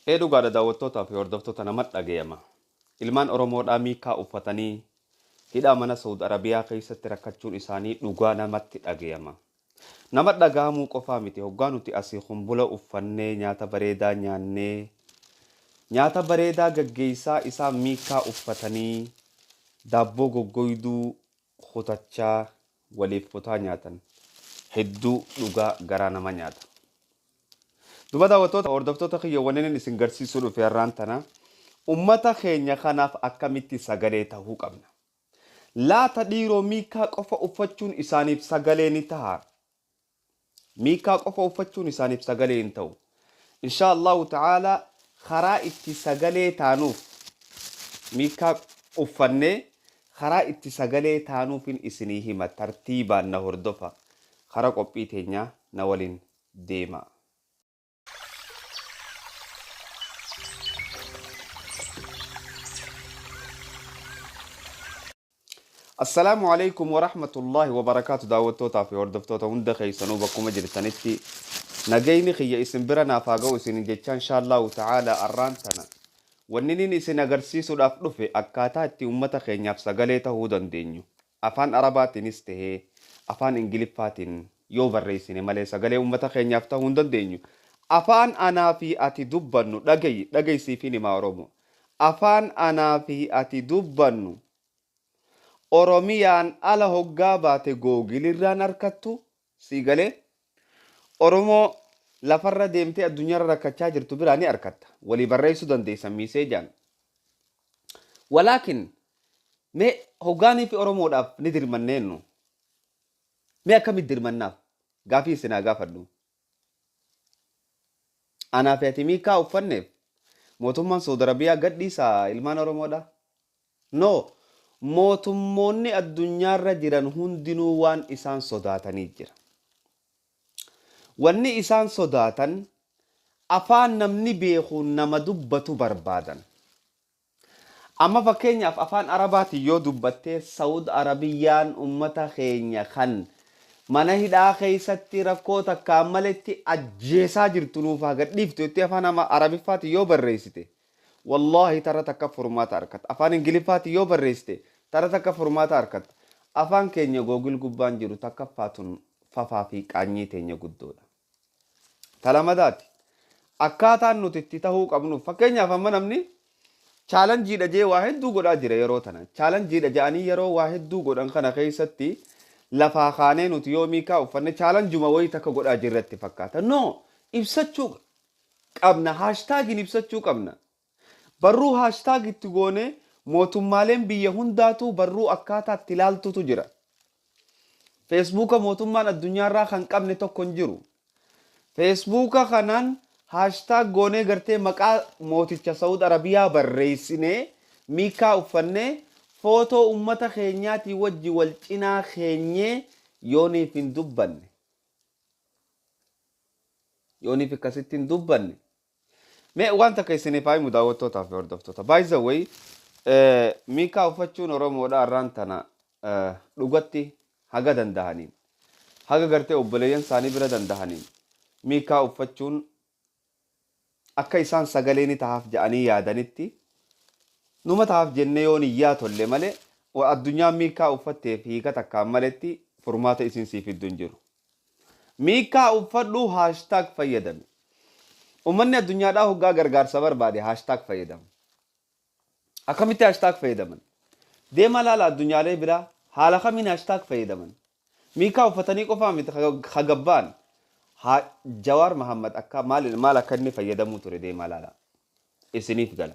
Dhugaadha daawwattootaa fi hordoftoota nama dhagayama. Ilmaan Oromoodhaa miikaa uffatanii hidhaa mana Saud Arabiyaa keessatti rakkachuun isaanii dhugaa namatti dhagayama. Nama dhagahamuu qofaa miti hoggaa nuti asii kumbula uffannee nyaata bareedaa nyaannee nyaata bareedaa gaggeessaa isaa miikaa uffatanii daabboo goggoyduu kutachaa waliif kutaa nyaatan hedduu dhugaa garaa nama nyaata. Duba daawwattoota hordoftoota kiyyoowwaniin isin garsiisuu dhufe har'aan tana ummata keenya kanaaf akkamitti sagalee ta'uu qabna. Laata dhiiroo miikaa qofa uffachuun isaaniif sagalee ni ta'a. Miikaa qofa uffachuun isaaniif sagalee hin ta'u. Insha Allahu ta'ala karaa itti sagalee taanuuf miikaa uffannee karaa itti sagalee taanuufin isinii hima tartiibaan na hordofa. Karaa qophii teenyaa na waliin deema. السلام عليكم ورحمة الله وبركاته دعوتوتا في هردفتوتا هند خيسانو بكم جرتانيتي نجيني خي اسم برنا فاقو اسم جيتشان إن شاء الله تعالى أرانتنا وننين اسم أغرسيسو دافلو في أكاتاتي أمتا خينياف سغاليتا هودان دينيو أفان عرباتي نستهي أفان إنجليفاتين يوبر ريسيني مالي سغالي أمتا خينياف تا هودان دينيو أفان أنا في أتي دبانو لغي سيفيني ما رومو أفان أنا في أتي دبانو Oromiyaan ala hoggaa baate googilirraan harkattu siigalee Oromoo lafarra deemtee addunyaarra rakkachaa jirtu biraa ni harkatta. Walii barreessuu dandeessan miisee jaan. Walaakin mee hoggaanii fi Oromoodhaaf ni dirmanneennu. Mee akkamitti dirmannaaf? Gaafii isinaa gaafadhu. Anaa fi ati miikaa uffanneef mootummaan Saud Arabiyaa gadhiisaa ilmaan Oromoodha? No. Mootummoonni addunyaarra jiran hundinuu waan isaan sodaatanii jira. Wanni isaan sodaatan afaan namni beeku nama dubbatu barbaadan. Amma fakkeenyaaf afaan Arabaatiin yoo dubbattee Saud Arabiyaan ummata keenya kan mana hidhaa keessatti rakkoo takkaan maletti ajjeesaa jirtu nuuf gadhiiftu jettee afaan Arabiffaatiin yoo barreessite wallahi tara takka furmaata harkatta. Afaan Ingiliffaatiin yoo barreessite tara takka furmaata harkatta. Afaan keenya googil gubbaan jiru takka faatun fafaa fi qaanyii teenya guddoodha. Talamadaati. Akkaataan nuti itti tahuu qabnu fakkeenyaaf amma namni chaalanjiidha jee waa hedduu godhaa jira yeroo tana. Chaalanjiidha je'anii yeroo waa hedduu godhan kana keessatti lafaa kaanee nuti yoo miikaa uffanne chaalanjuma wayii takka godhaa jirratti fakkaata. No, ibsachuu qabna. Haashtaagiin ibsachuu qabna. Barruu haashtaag itti goone mootummaaleen biyya hundaatu barruu akkaataatti ilaaltutu jira. Feesbuuka mootummaan addunyaarraa kan qabne tokko hin jiru. Feesbuuka kanaan haashtaag goonee gartee maqaa mooticha Saud Arabiyaa barreessinee miikaa uffannee footoo ummata keenyaatii wajji wal cinaa keenyee yooniif hin dubbanne. Yooniif akkasitti hin dubbanne. Mee waan takka isiniif himu daawwattootaa fi hordoftoota. By the way, miikaa uffachuun Oromoodhaa irraan tana dhugatti haga dandahaniin. Haga gartee obboleeyyan isaanii bira dandahaniin. Miikaa uffachuun akka isaan sagalee ni tahaaf jedhanii yaadanitti numa tahaaf jennee yoon iyyaa tolle malee addunyaan miikaa uffatteef hiika takkaan maletti furmaata isin siif iddoo hin jiru. Miikaa uffadhuu haashtaag fayyadame. Ummanni addunyaadhaa hoggaa gargaarsa barbaade haashtaag fayyadamu. Akkamitti haashtaag fayyadaman? Deema laala addunyaalee biraa haala kamiin haashtaag fayyadaman? Miikaa uffatanii qofaa miti hagabbaan Jawaar Mahammad akka maal akka inni fayyadamuu ture deema laala. Isiniif gala.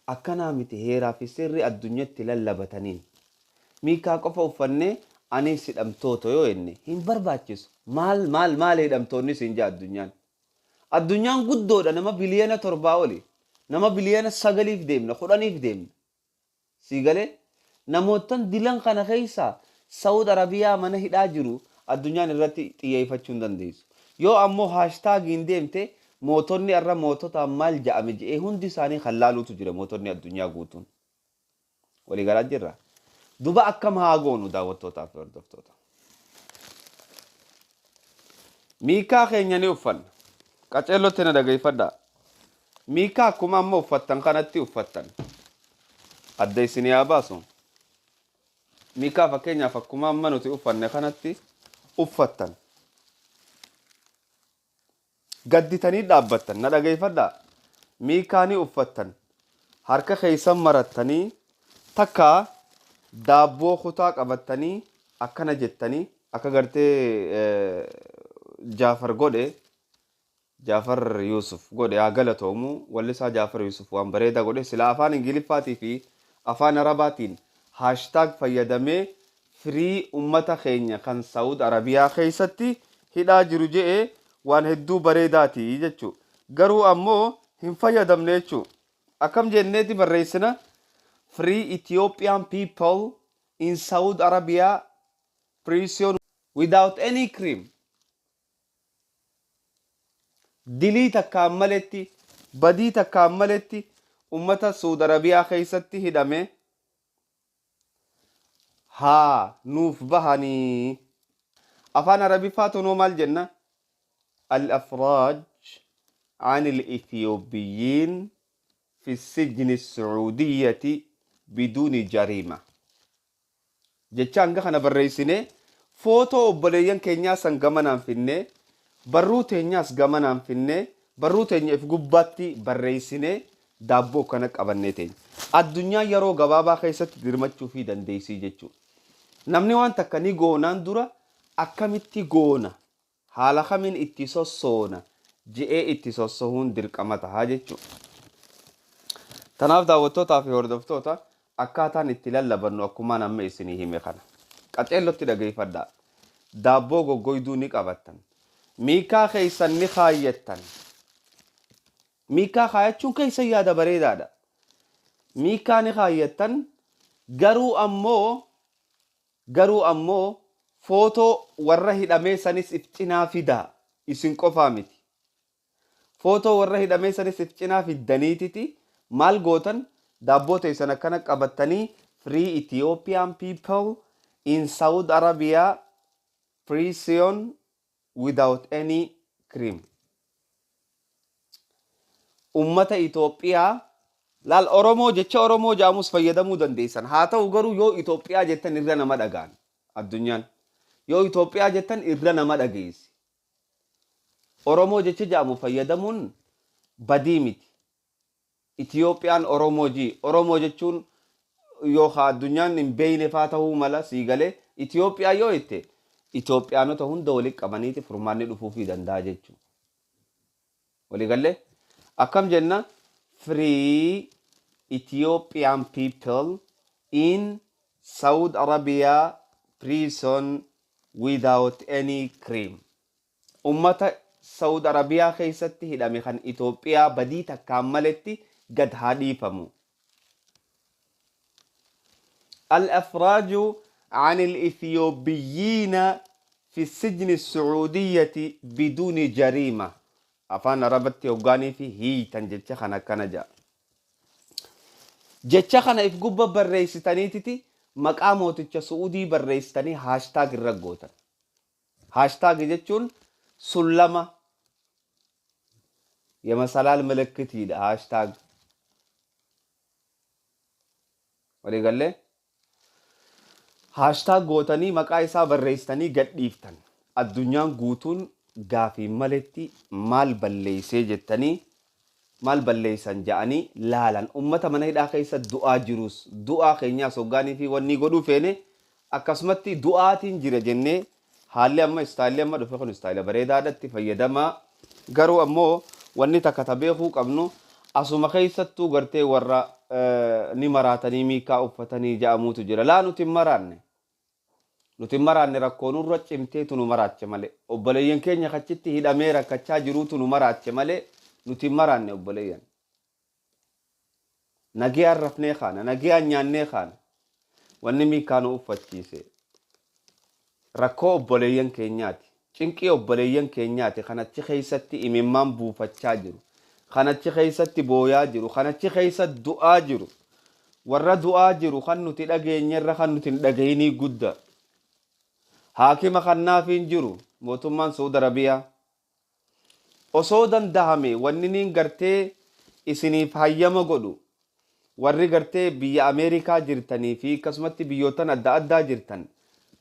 Akkanaa miti heeraa fi sirri addunyaatti lallabataniin. Miikaa qofa uffannee anis hidhamtoota yoo jenne hin barbaachisu. Maal hidhamtoonni siin jaa addunyaan? Addunyaan guddoodha nama biliyoona 7 oli. Nama biliyoona 9 deemna 10 deemna. Siigalee namootan dilan kana keessa Saud Arabiyaa mana hidhaa jiru addunyaan irratti xiyyeeffachuu hin dandeessu. Yoo ammoo haashtaagiin deemte mootonni irra mootota maal ja'ame je'ee hundi isaanii kan laaluutu jira mootonni addunyaa guutuun. Walii galaa jirra. Duba akkam haa goonu daawwattootaa fi hordoftoota. Miikaa keenya ni uffanna. Qaceellotti na dhaggeeffadhaa. ميكا كما مو فتن كانت فتن أدي سنيا باسو ميكا فكينيا فكما منو تي كانت فتن قد تني دابتن ندا جيفدا ميكاني فتن harka keeysan marattanii takka daabboo kutaa qabattanii akkana jettanii akka gartee Jaafar godhe Jaafar Yusuf godhe haa galatoomu wallisaa Jaafar Yusuf waan bareedaa godhe sila afaan Ingiliffaatii fi afaan Arabaatiin haashtaag fayyadamee firii ummata keenya kan Saawud Arabiyaa keessatti hidhaa jiru je'ee waan hedduu bareedaati jechuu garuu ammoo hin fayyadamne jechuu akkam jenneeti barreessina free Ethiopian people in Saudi Arabia prison without any crime dilii takkaan maletti badii takkaan maletti ummata Saudi Arabiyaa keessatti hidhame haa nuuf bahanii afaan Arabiffaatu noo maal jenna al-afraaj عن الإثيوبيين في السجن السعودية بدون جريمة جتشان خنا بريسينه فوتو بليان كينيا سان غمانان فينه برو تينياس غمانان فينه برو تينيا فغباتي بريسينه دابو كنا قبنيتين الدنيا يرو غبابا خيست درمچو في دنديسي جچو نمني وان تكني غونان دورا اكاميتي غونا حالا خمين اتسوسونا جئ اتسوسوون درقمتا هاجچو تناف daawwattoota fi hordoftoota akkaataan itti lallabannu akkuma nama isinii hime kana qaxeellotti dhageeffadhaa daabboo goggoyduu ni qabattan miikaa keessan ni kaayyattan miikaa kaayachuun keessan yaada bareedaadha miikaa ni kaayyattan garuu ammoo footoo warra hidhamee sanis if cinaa fidaa isin qofaa miti footoo warra hidhamee sanis if cinaa fiddaniititi maal gootan daabboo teessan akkana qabattanii free Ethiopian people in Saudi Arabia prison without any crime ummata Itoophiyaa laal Oromoo jecha Oromoo jaamus fayyadamuu dandeessan haa ta'u garuu yoo Itoophiyaa jettan irra nama dhagaan addunyaan yoo Itoophiyaa jettan irra nama dhageessi Oromoo jecha jaamu fayyadamuun badii miti Ethiopian Oromoo jechuun yoo addunyaan hin beeyne faa ta'uu mala siigalee Itoophiyaa yoo itte Itoophiyaanota hunda walitti qabaniiti furmaanni dhufuufii danda'a jechuudha. Waliigalee akkam jenna free Ethiopian people in Saudi Arabia prison without any crime. Ummata Saudi Arabia keessatti hidhame kan Itoophiyaa badii takkaan maletti قد هاديفمو الأفراج عن الإثيوبيين في السجن السعودية بدون جريمة أفان ربط يوغاني في هي تنجتش خانا كنجا جتش خانا إفقوبة بالرئيستاني تتي مقامو تتش سعودي بالرئيستاني هاشتاق الرقوتا هاشتاق جتشون سلما يا مسألة الملكتي ده هاشتاق waliigalee haashtaag gootanii maqaa isaa barreessanii gadhiiftan addunyaan guutuun gaafii maletti maal balleessee jettanii maal balleessan ja'anii laalan ummata mana hidhaa keessa du'aa jirus du'aa keenyaas hoggaanii fi wanni godhuu feene akkasumatti du'aatiin jira jennee haalli amma istaayilii amma dhufe kun istaayila bareedaadhaatti fayyadamaa garuu ammoo wanni takka tabeekuu qabnu asuma keessattuu gartee warra ni maraatanii miikaa uffatanii ja'amuutu jira laa nuti maraanne rakkoon irra cimteetu nu maraache malee obboleeyyan keenya kachitti hidhamee rakkachaa jiruutu nu maraache malee nuti maraanne obboleeyyan nagee arrafnee kaana nagee anyaannee kaana wanni miikaa nu uffachiise rakkoo obboleeyyan keenyaati cinqii obboleeyyan keenyaati kanachi keessatti imimmaan buufachaa jiru kanachi keessatti booyaa jiru kanachi keessatti du'aa jiru warra du'aa jiru kan nuti dhageenyerra kan nuti hin dhageenii guddaa haakima kannaafiin jiru mootummaan Saudi Arabiyaa osoo dandahame wanni niin gartee isiniif hayyama godhu warri gartee biyya Ameerikaa jirtanii fi akkasumatti biyyootan adda addaa jirtan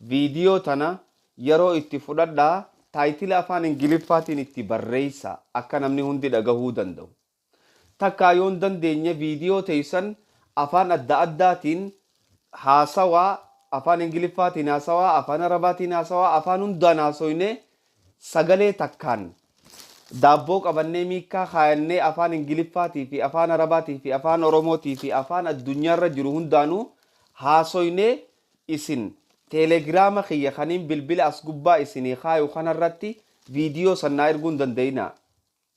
viidiyoo tana yeroo itti fudhadhaa taayitila afaan Ingiliffaatiin itti barreessa akka namni hundi dhagahuu danda'u. Takkaa yoon dandeenye viidiyoo teessan afaan adda addaatiin haasawaa afaan Ingiliffaatiin haasawaa afaan Arabaatiin haasawaa afaan hundaan haasoyne sagalee takkaan daabboo qabannee miikaa kaayannee afaan Ingiliffaatii fi afaan Arabaatii fi afaan Oromootii fi afaan addunyaarra jiru hundaanuu haasoynee isin teelegiraama kiyya kaniin bilbila as gubbaa isinii kaayu kanarratti viidiyoo san naa erguun danda'ina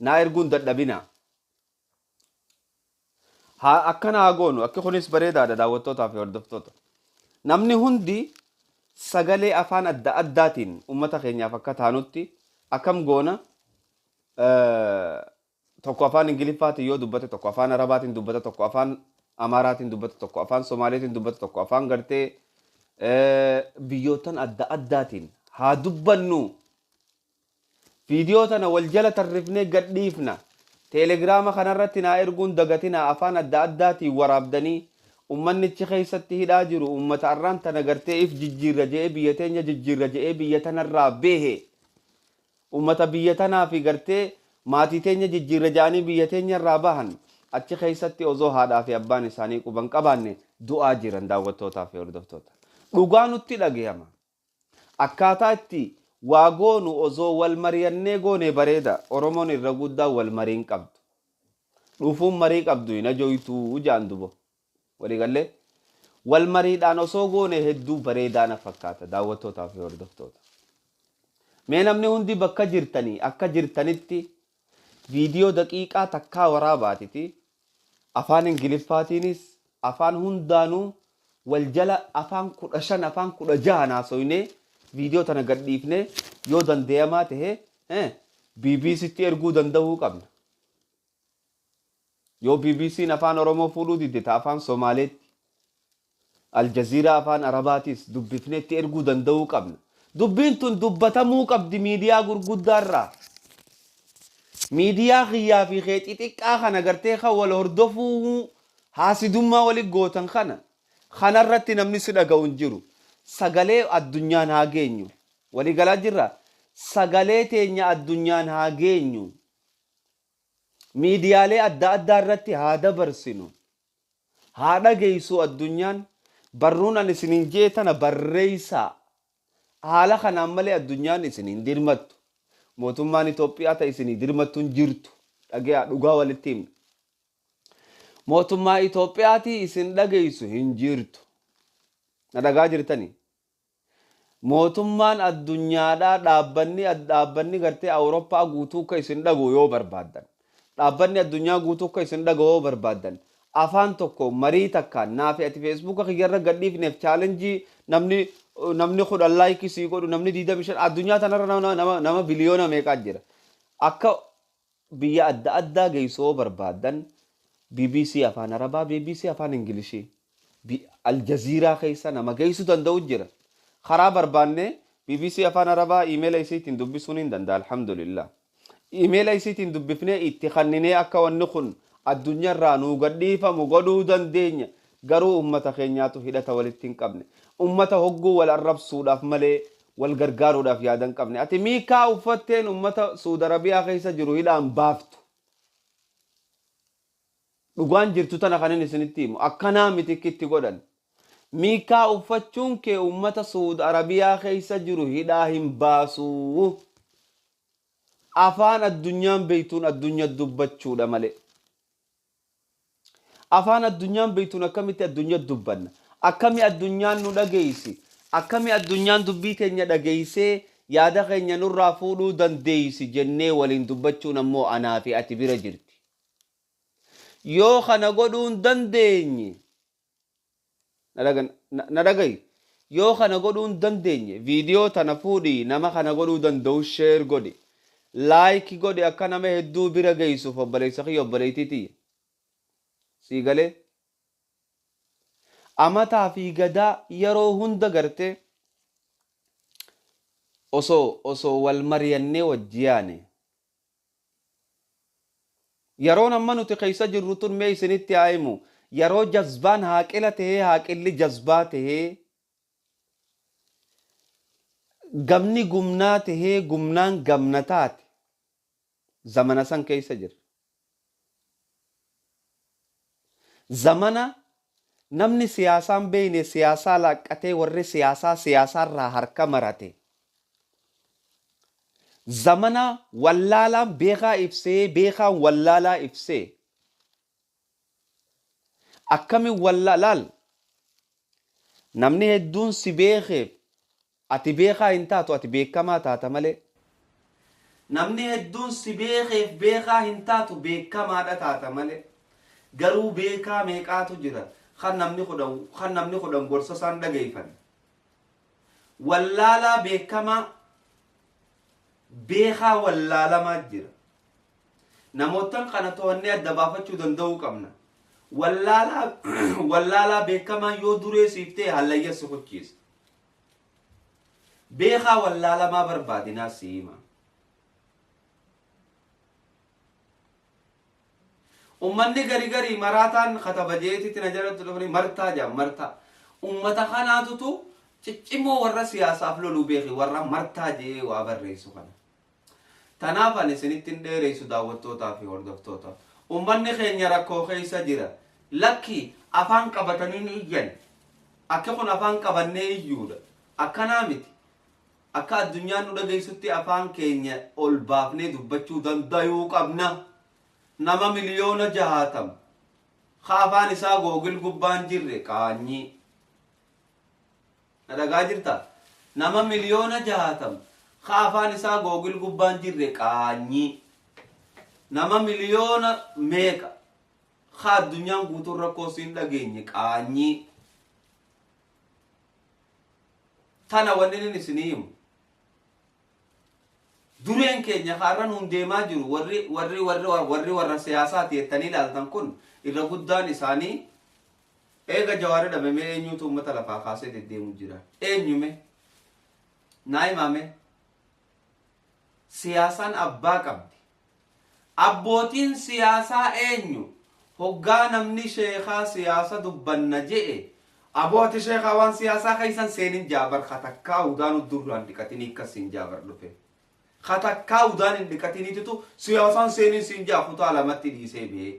naa erguun dadhabina. Akkana haa goonu akka kunis bareedaadha daawwattootaa fi hordoftoota. Namni hundi sagalee afaan adda addaatiin ummata keenyaaf akka taanutti akkam goona tokko afaan Ingiliffaatiin yoo dubbate tokko afaan Arabaatiin dubbata tokko afaan Amaaraatiin dubbata tokko afaan Somaaleetiin dubbata tokko afaan gartee biyyootan adda addaatiin haa dubbannu. Viidiyoo tana wal jala tarrifnee gadhiifna. Teelegiraama kanarratti naa erguun dagatina afaan adda addaatiin waraabdanii ummannichi keessatti hidhaa jiru ummata arraan tana gartee if jijjiirra je'ee biyya teenya jijjiirra je'ee biyya tanarraa beehe. Ummata biyya tanaa fi gartee maatii teenya jijjiirra ja'anii biyya teenya irraa bahan achi keessatti osoo haadhaa fi abbaan isaanii quban qabaanne du'aa jiran daawwattootaa fi hordoftoota. Dhugaa nutti dhagahama. Akkaataa itti waa goonu osoo wal mari'annee goone bareeda. Oromoon irra guddaa wal mariin qabdu. Dhufuun marii qabdu hin ajoytuu jaan dubo. Waliigallee wal mariidhaan osoo goone hedduu bareedaana fakkaata daawwattootaa fi hordoftoota. Mee namni hundi bakka jirtanii akka jirtanitti viidiyoo daqiiqaa takkaa waraabaatiti afaan Ingiliffaatiinis afaan hundaanuu wal jala afaan 15 afaan 16 naasoyne viidiyoo tana gadhiifne yoo dandeeyamaa tahe BBCtti erguu danda'uu qabna. Yoo BBC'n afaan Oromoo fuudhuu didde afaan Somaaleetti Aljaziiraa afaan Arabaatis dubbifneetti erguu danda'uu qabna. Dubbiin tun dubbatamuu qabdi miidiyaa gurguddaarraa. Miidiyaa xiyyaa fi xeexii xiqqaa kana gartee kan wal hordofuu haasidummaa waliin gootan kanarratti namni si dhaga'u hin jiru. Sagalee addunyaan haa geenyu. Walii galaa jirra. Sagalee teenya addunyaan haa geenyu. Miidiyaalee adda addaa irratti haa dabarsinu. Haa dhageessu addunyaan barruun ani isiniin jee tana barreessaa. Haala kanaan malee addunyaan isiniin dirmattu. Mootummaan Itoophiyaa ta'e isinii dirmattu hin jirtu. Dhagaa dhugaa walitti himna. Mootummaa Itoophiyaatii isin dhageessu hin jirtu. Na dhagaa jirtanii. Mootummaan addunyaadhaa dhaabbanni gartee Awurooppaa guutuu akka isin dhaga'u yoo barbaaddan. Dhaabbanni addunyaa guutuu akka isin dhaga'u yoo barbaaddan. Afaan tokko marii takkaan naafi ati feesbuuka kiyyarra gadhiifneef chaalenjii namni kudhan laayikii sii godhu namni 25 addunyaa tanarra nama biliyoona meeqaa jira. Akka biyya adda addaa geessoo barbaaddan BBC afaan Arabaa, BBC afaan Ingilishii, Aljaziiraa keessa nama geessuu danda'u jira. Karaa barbaanne BBC afaan Arabaa iimeela isiitiin dubbisuun hin danda'a alhamdulillah. Iimeela isiitiin dubbifnee itti kanninee akka wanni kun addunyaarraa nuu gadhiifamu godhuu dandeenya. Garuu ummata keenyaatu hidhata walitti hin qabne. Ummata hogguu wal arrabsuudhaaf malee wal gargaaruudhaaf yaada hin qabne. Ati miikaa uffatteen ummata Suud Arabiyaa keessa jiru hidhaan baaftu. Dhugaan jirtu tana kanin isinitti himu. Akkanaa mitikitti godhan. Miikaa uffachuun kee ummata Suud Arabiyaa keessa jiru hidhaa hin baasu. Afaan addunyaan beeytuun addunyaa dubbachuudha malee. Afaan addunyaan beeytuun akkamitti addunyaa dubbanna. Akkami addunyaan nu dhageessi. Akkami addunyaan dubbii keenya dhageessee yaada keenya nurraa fuudhuu dandeessi jennee waliin dubbachuun ammoo anaa fi ati bira jirti. Yoo kana godhuun dandeenye na dhagayi. Yoo kana godhuun dandeenye viidiyoo tana fuudhii nama kana godhuu danda'u sheer godhi. Laayikii godhi akka nama hedduu bira geessuuf obboleessa kiyya obboleettiitii. Siigalee amataa fi gadaa yeroo hunda garte osoo wal mari'annee wajjiyaane yeroon amma nuti keessa jirru tun mee isinitti haa'imu yeroo jazbaan haaqila tahee haaqilli jazbaa tahee gamni gumnaa tahee gumnaan gamna taate zamana san keessa jira. Zamana namni siyaasaan beeyne siyaasaa laaqqatee warri siyaasaarraa harka marate. Zamana wallaalaan beekaa ibsee beekaan wallaalaa ibsee. Akkami wallaalaal namni hedduun si beekeef ati beekaa hin taatu ati beekamaa taata malee. Namni hedduun si beekeef beekaa hin taatu beekamaadha taata malee. Garuu beekaa meeqaatu jira kan namni kudhan gorsa isaan dhageeffan. Wallaalaa beekamaa beekaa wallaalamaa jira. Namootan kana to'annee adda baafachuu danda'uu qabna. Wallaalaa beekamaa yoo duree siiftee hallayya si hochiisa. Beekaa wallaalamaa barbaadinaa si hima. Ummanni gari maraataan katabajeetitti na jalatti dhufanii martaa jedhan martaa. Ummata kanaatutu ciccimoo warra siyaasaaf loluu beeki warra martaa jedhee waa barreessu kana. Tanaaf ani isinitti hin dheeressu daawwattootaa fi hordoftoota. Ummanni keenya rakkoo keessa jira. Lakki afaan qabatanii ni iyyan. Akka kun afaan qabannee iyyuudha. Akkanaa miti. Akka addunyaan nu dhageessutti afaan keenya ol baafnee dubbachuu danda'uu qabna. Nama miliyoona 60 afaan isaa googil gubbaan jirre qaanyi. Dhagaa jirta? Nama miliyoona 60 afaan isaa googil gubbaan jirre qaanyi. Nama miliyoona meeqa addunyaan guutuun rakkoo siin dhageenye qaanyi. Tana wanni isinii himu. Dureen keenya har'an hundeemaa jiru warra siyaasaati jettanii ilaaltan kun irra guddaan isaanii eega Jawaar dhabamee eenyutu uummata lafaa kaasee deddeemu jira. Eenyume? Naa himame? Siyaasaan abbaa qabdi. Abbootiin siyaasaa eenyu? Hoggaa namni sheekaa siyaasa dubbanna je'e abooti sheekaa waan siyaasaa keessan seenin jaabar katakkaa udaan durraan dhiqatanii akkasiin jaabar dhufe. Katakkaa udaan hin dhiqatiniititu siyaasaan seenin siin jaafutaa lamatti dhiisee bee.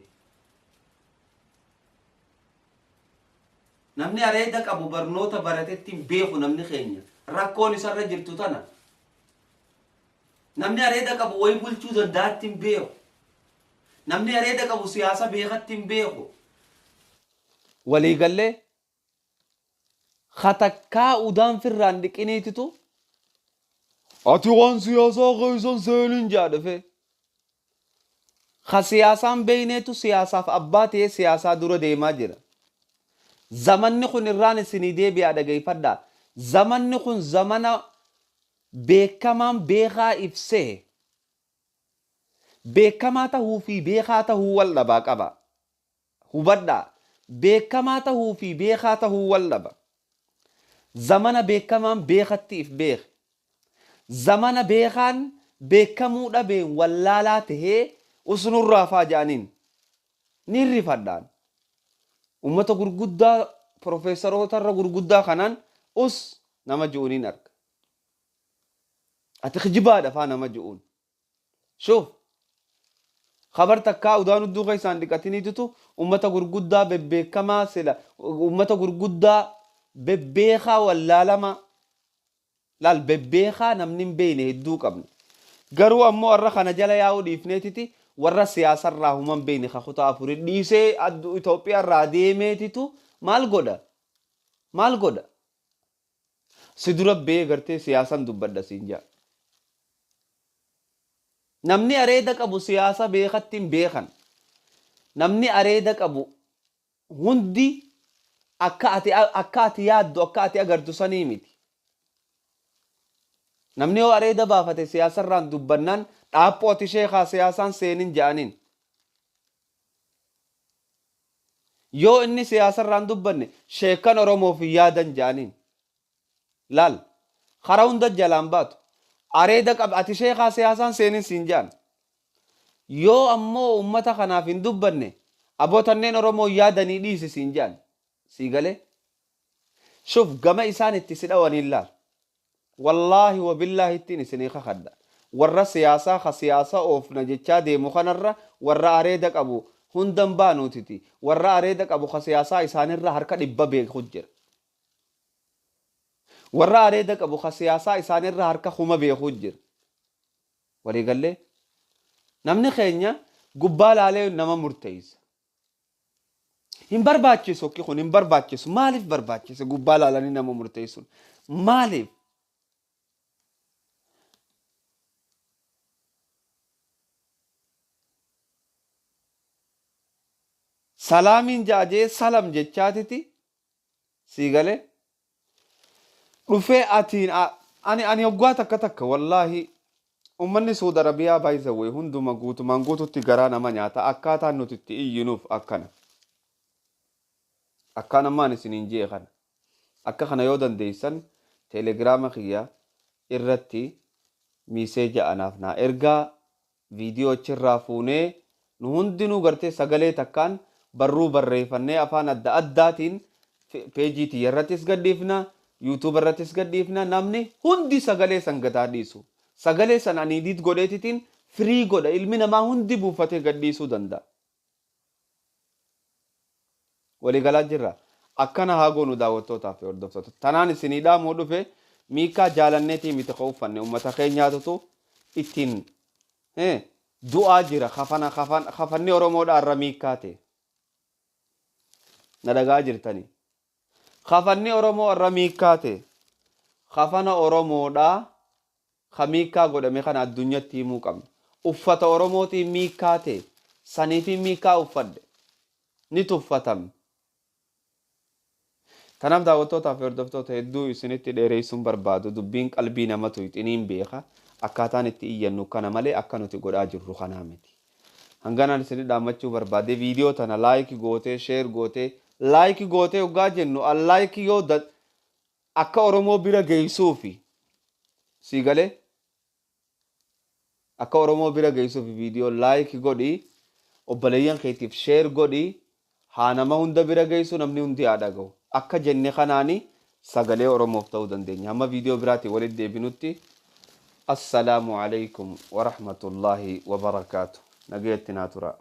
Namni areeda qabu barnoota baratetti hin beeku namni keenya. Rakkoon isarra jirtu tana. Namni areeda qabu wayi bulchuu danda'atti hin beeku. Namni areeda qabu siyaasa beekatti hin beeku. Waliigallee katakkaa udaan firraan dhiqiniititu ati waan siyaasaa keessan seenin jaadhafe. Ka siyaasaan beeyneetu siyaasaaf abbaa ta'ee siyaasaa dura deemaa jira. Zamanni kun irraan isinii deebi'aa dhageeffadhaa. Zamanni kun zamana beekamaan beekaa ibsee. Beekamaa tahuu fi beekaa tahuu wal dhabaa qaba. Hubadhaa. Beekamaa tahuu fi beekaa tahuu wal dhaba. Zamana beekamaan beekatti if beek. Zamana beekaan beekamuu dhabeen wallaalaa tahee usnurraa faaja'aniin ni rifadhaan. Ummata gurguddaa profeesaroota gurguddaa kanaan nama ju'uniin arga. Ati kijibaadha faa nama ju'uun. Shuf khabar takkaa udaan udduu keessaan dhiqatiniitutu ummata gurguddaa bebbeekamaa sila ummata gurguddaa bebbeekaa wallaalama laal bebbeekaa namni hin beeyne hedduu qabna. Garuu ammoo warra kana jala yaa'uu dhiifneetiti warra siyaasarraa human beeyne kakutaa afurii dhiisee Itoophiyaarraa deemeetitu maal godha? Maal godha? Si dura bee gartee siyaasan dubbadha siin jaa. Namni areeda qabu siyaasa beekatti hin beekan. Namni areeda qabu hundi akka ati yaaddu akka ati agartu sanii miti. Namni yoo areeda baafate siyaasarraan dubbannaan dhaaphoo ati sheekaa siyaasaan seenin ja'aniin. Yoo inni siyaasarraan dubbanne sheekan Oromoof hin yaadan ja'aniin. Laal karaa hunda jalaan baatu. Areeda qaba ati sheekaa siyaasaan seenin siin ja'an. yoo ammoo ummata kanaaf hin dubbanne abootanneen oromoo yaadanii dhiisi siin jaan sii galee shuf gama isaan itti si dhawanii laal wallaahi wabillaahi ittiin isinii kakadda warra siyaasaa ka siyaasa oofna jechaa deemu kanarra warra areeda qabu hundan baanuutiti warra areeda qabu ka siyaasaa isaanirra harka 100 beeku jira warra areeda qabu ka siyaasaa isaanirra harka 100 beeku jira walii galee namni keenya gubbaa laalee nama murteessa hin barbaachisu kun hin barbaachisu maaliif barbaachise gubbaa laalanii nama murteessuun maaliif salaamin jaajee salam jechaatiti sii galee dhufee atiin ani hoggaa takka wallaahi ummanni Saudi Arabiyaa baay'isa way hunduma guutumaan guututti garaa nama nyaata akkaataan nuti itti iyyinuuf akkana maan isiniin jee kana akka kana yoo dandeessan teelegiraama kiyya irratti miiseeja anaaf naa ergaa viidiyoo achirraa fuunee nu hundinuu gartee sagalee takkaan barruu barreeffannee afaan adda addaatiin peejii tiyya irrattis gadhiifna yuutuub irrattis gadhiifna namni hundi sagalee san gataa dhiisu sagalee san ani diit godheetitiin firii godha ilmi namaa hundi buufatee gadhiisuu danda'a. Waliigalaa jirra akkana haa goonu daawwattootaaf fi hordoftoota tanaan isinii dhaamuu dhufe miikaa jaalanneetii miti ka uffanne ummata keenyaatutu ittiin du'aa jira kafanni oromoodha irra miikaa ta'e na dhagaa jirtanii kafanni oromoo irra miikaa ta'e kafana oromoodha ka miikaa godhame kana addunyatti himuu qabna uffata oromootiin miikaa ta'e saniifi miikaa uffadde ni tuffatame. Kanaaf daawwattootaaf fi hordoftoota hedduu isinitti dheereessuun barbaadu dubbiin qalbii namatu itiniin beeka akkaataan itti iyyannu kana malee akka nuti godhaa jirru kanaa miti. Hanganaan isinii dhaammachuu barbaade viidiyoo tana laayikii gootee sheer gootee laayikii gootee hoggaa jennu allaayikii yoo akka oromoo bira geessuufi sii galee akka oromoo bira geessuufi viidiyoo laayikii godhii obboleeyyan keetiif sheer godhii haa nama hunda bira geessu namni hundi haa dhaga'u. akka jenne kanaani sagalee oromoof ta'uu dandeenya hamma viidiyoo biraatti walitti deebinutti assalaamu alaykum wa rahmatullahi wa barakaatu nagayatti naa tura.